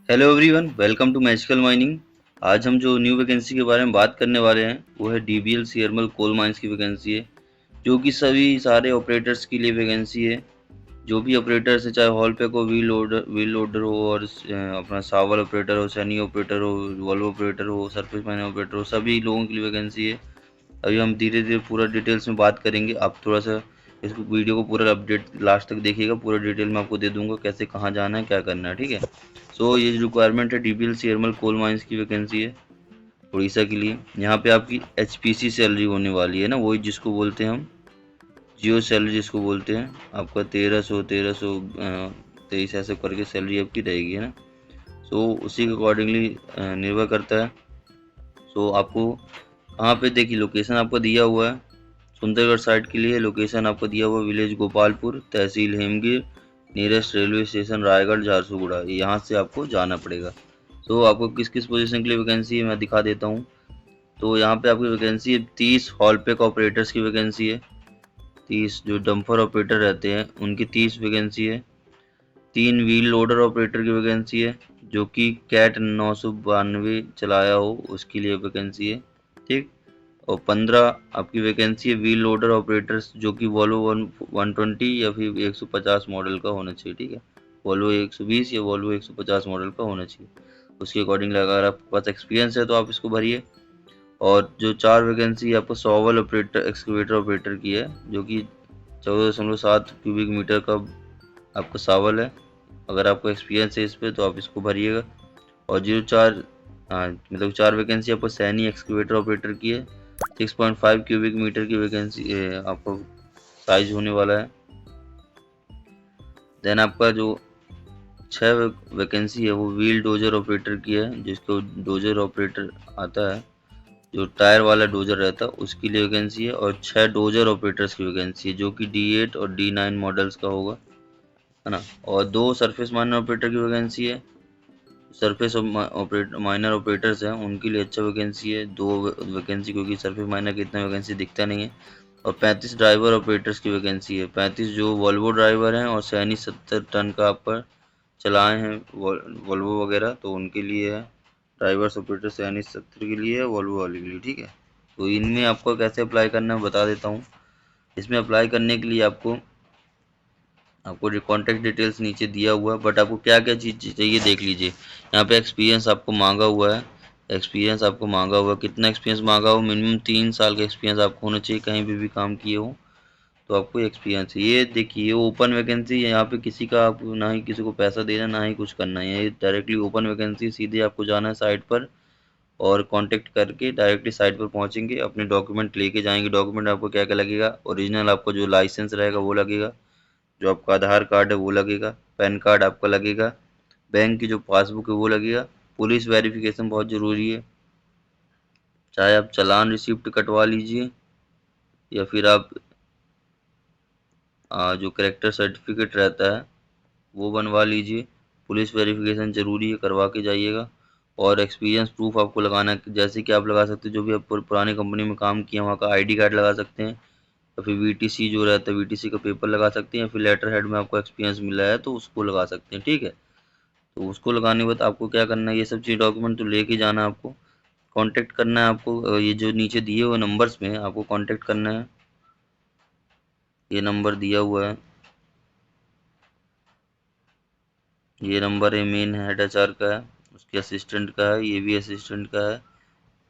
Hello everyone, welcome to magical mining. आज हम जो न्यू वैकेंसी के बारे में बात करने वाले हैं वो है डीबीएल सीएरएमएल कोल माइंस की वैकेंसी है, जो कि सभी सारे ऑपरेटर्स के लिए वैकेंसी है। जो भी ऑपरेटर्स है, चाहे हॉल पे को व्हील लोडर हो और अपना सावल ऑपरेटर हो, सैनी ऑपरेटर हो, वॉल्वो ऑपरेटर हो, सरफेस माइनर ऑपरेटर हो, सभी लोगों के लिए वैकेंसी है। अभी हम धीरे धीरे पूरा डिटेल्स में बात करेंगे। आप थोड़ा सा इसको वीडियो को पूरा अपडेट लास्ट तक देखिएगा, पूरा डिटेल में आपको दे दूंगा कैसे कहाँ जाना है क्या करना है, ठीक है। सो ये जो रिक्वायरमेंट है डीबीएल सीएरएमएल कोल माइंस की वैकेंसी है उड़ीसा के लिए। यहाँ पे आपकी एचपीसी सैलरी होने वाली है ना, वही जिसको बोलते हैं हम जियो सैलरी जिसको बोलते हैं। आपका 1323 ऐसे करके सैलरी आपकी रहेगी, है ना। सो उसी के अकॉर्डिंगली निर्भर करता है। सो आपको कहाँ पे देखिए लोकेशन आपका दिया हुआ है, सुंदरगढ़ साइड के लिए लोकेशन आपको दिया हुआ, village Gopalpur, tehsil Hemgir, nearest railway station Raigarh Jharsuguda, यहाँ से आपको जाना पड़ेगा। तो आपको किस किस पोजीशन के लिए वैकेंसी है मैं दिखा देता हूँ। तो यहाँ पे आपकी वैकेंसी है 30 हॉलपेक ऑपरेटर्स की वैकेंसी है। 30 जो डंपर ऑपरेटर रहते हैं उनकी 30 वैकेंसी है। 3 व्हील लोडर ऑपरेटर की वैकेंसी है, जो कि कैट 992 चलाया हो उसके लिए वैकेंसी है, ठीक। और 15 आपकी वैकेंसी है व्हील लोडर ऑपरेटर्स, जो कि वॉल्वो 120 या फिर 150 मॉडल का होना चाहिए, ठीक है। वॉल्वो 120 या वॉल्वो 150 मॉडल का होना चाहिए। उसके अकॉर्डिंग अगर आपके पास एक्सपीरियंस है तो आप इसको भरिए। और जो 4 वैकेंसी आपको सॉवल ऑपरेटर एक्सकवेटर ऑपरेटर की है, जो कि 14.7 क्यूबिक मीटर का आपका सावल है। अगर आपको एक्सपीरियंस है इस पर तो आप इसको भरिएगा। और जो 4 मतलब 4 वैकेंसी आपको सैनी एक्सकवेटर ऑपरेटर की है। 6.5 क्यूबिक मीटर की वैकेंसी आपको साइज होने वाला है। देन आपका जो 6 वैकेंसी है वो व्हील डोजर ऑपरेटर की है, जिसको डोजर ऑपरेटर आता है, जो टायर वाला डोजर रहता है उसके लिए वैकेंसी है। और 6 डोजर ऑपरेटर्स की वैकेंसी है, जो कि D8 और D9 मॉडल्स का होगा, है ना। और 2 सरफेस माइनर ऑपरेटर की वैकेंसी है। सरफेस माइनर ऑपरेटर्स हैं उनके लिए अच्छा वैकेंसी है, 2 वैकेंसी, क्योंकि सरफेस माइनर की इतना वैकेंसी दिखता नहीं है। और 35 ड्राइवर ऑपरेटर्स की वैकेंसी है। 35 जो वॉल्वो ड्राइवर हैं और सैनी 70 टन का आप पर चलाए हैं वॉल्वो वगैरह, तो उनके लिए है। ड्राइवर्स ऑपरेटर सैनी 70 के लिए है, वॉल्वो वाले के लिए, ठीक है। तो इनमें आपको कैसे अप्लाई करना है बता देता हूँ। इसमें अप्लाई करने के लिए आपको जो कॉन्टैक्ट डिटेल्स नीचे दिया हुआ है, बट आपको क्या क्या चीज़ चाहिए देख लीजिए। यहाँ पे एक्सपीरियंस आपको मांगा हुआ है। एक्सपीरियंस आपको मांगा हुआ है, कितना एक्सपीरियंस मांगा हो, मिनिमम 3 साल का एक्सपीरियंस आपको होना चाहिए, कहीं भी काम किए हो तो आपको एक्सपीरियंस है। ये देखिए, ये ओपन वैकेंसी है, यहाँ पे किसी का आप ना ही किसी को पैसा देना ना ही कुछ करना है, ये डायरेक्टली ओपन वैकेंसी। सीधे आपको जाना है साइट पर और कांटेक्ट करके डायरेक्टली साइट पर पहुंचेंगे, अपने डॉक्यूमेंट लेके जाएंगे। डॉक्यूमेंट आपको क्या क्या लगेगा, ओरिजिनल आपका जो लाइसेंस रहेगा वो लगेगा, जो आपका आधार कार्ड है वो लगेगा, पैन कार्ड आपका लगेगा, बैंक की जो पासबुक है वो लगेगा। पुलिस वेरिफिकेशन बहुत ज़रूरी है, चाहे आप चालान रिसिप्ट कटवा लीजिए या फिर आप जो करेक्टर सर्टिफिकेट रहता है वो बनवा लीजिए। पुलिस वेरिफिकेशन ज़रूरी है, करवा के जाइएगा। और एक्सपीरियंस प्रूफ आपको लगाना है, जैसे कि आप लगा सकते हैं जो भी आप पुरानी कंपनी में काम किया वहाँ का आईडी कार्ड लगा सकते हैं, या फिर वीटीसी जो रहता है वीटीसी का पेपर लगा सकते हैं, या फिर लेटर हेड में आपको एक्सपीरियंस मिला है तो उसको लगा सकते हैं, ठीक है। तो उसको लगाने के बाद आपको क्या करना है, ये सब चीज़ डॉक्यूमेंट तो लेके जाना है आपको। कांटेक्ट करना है आपको, ये जो नीचे दिए हुए नंबर्स में आपको कांटेक्ट करना है। ये नंबर दिया हुआ है, ये नंबर है मेन हेड एचआर का है, उसके असिस्टेंट का है, ये भी असिस्टेंट का है,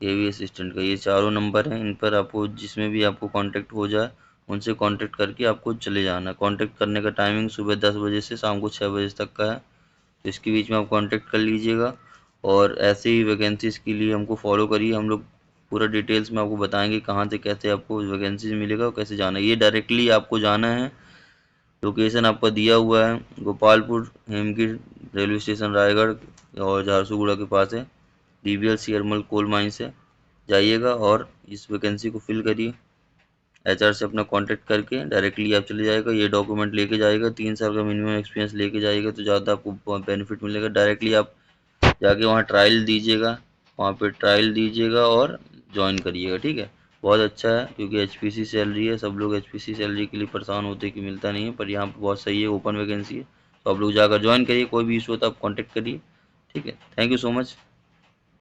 ये भी असिस्टेंट का। ये चारों नंबर हैं, इन पर आपको जिसमें भी आपको कांटेक्ट हो जाए उनसे कांटेक्ट करके आपको चले जाना है। कांटेक्ट करने का टाइमिंग सुबह 10 बजे से शाम को 6 बजे तक का है, तो इसके बीच में आप कांटेक्ट कर लीजिएगा। और ऐसे ही वैकेंसीज़ के लिए हमको फॉलो करिए, हम लोग पूरा डिटेल्स में आपको बताएंगे कहाँ से कैसे आपको वैकेंसीज मिलेगा और कैसे जाना है। ये डायरेक्टली आपको जाना है, लोकेशन आपका दिया हुआ है, गोपालपुर हेमगिर रेलवे स्टेशन रायगढ़ और झारसुगुड़ा के पास है। डीबीएल सीएरएमएल कोल माइन से जाइएगा और इस वैकेंसी को फिल करिए। एचआर से अपना कांटेक्ट करके डायरेक्टली आप चले जाएगा, ये डॉक्यूमेंट लेके जाएगा, 3 साल का मिनिमम एक्सपीरियंस लेके जाएगा तो ज़्यादा आपको बेनिफिट मिलेगा। डायरेक्टली आप जाके वहाँ ट्रायल दीजिएगा, वहाँ पे ट्रायल दीजिएगा और ज्वाइन करिएगा, ठीक है। बहुत अच्छा है, क्योंकि एचपीसी सैलरी है, सब लोग एचपीसी सैलरी के लिए परेशान होते हैं कि मिलता नहीं है, पर यहाँ पे बहुत सही है, ओपन वैकेंसी है। तो आप लोग जाकर ज्वाइन करिए, कोई भी इशू हो तो आप कॉन्टेक्ट करिए। ठीक है, थैंक यू सो मच।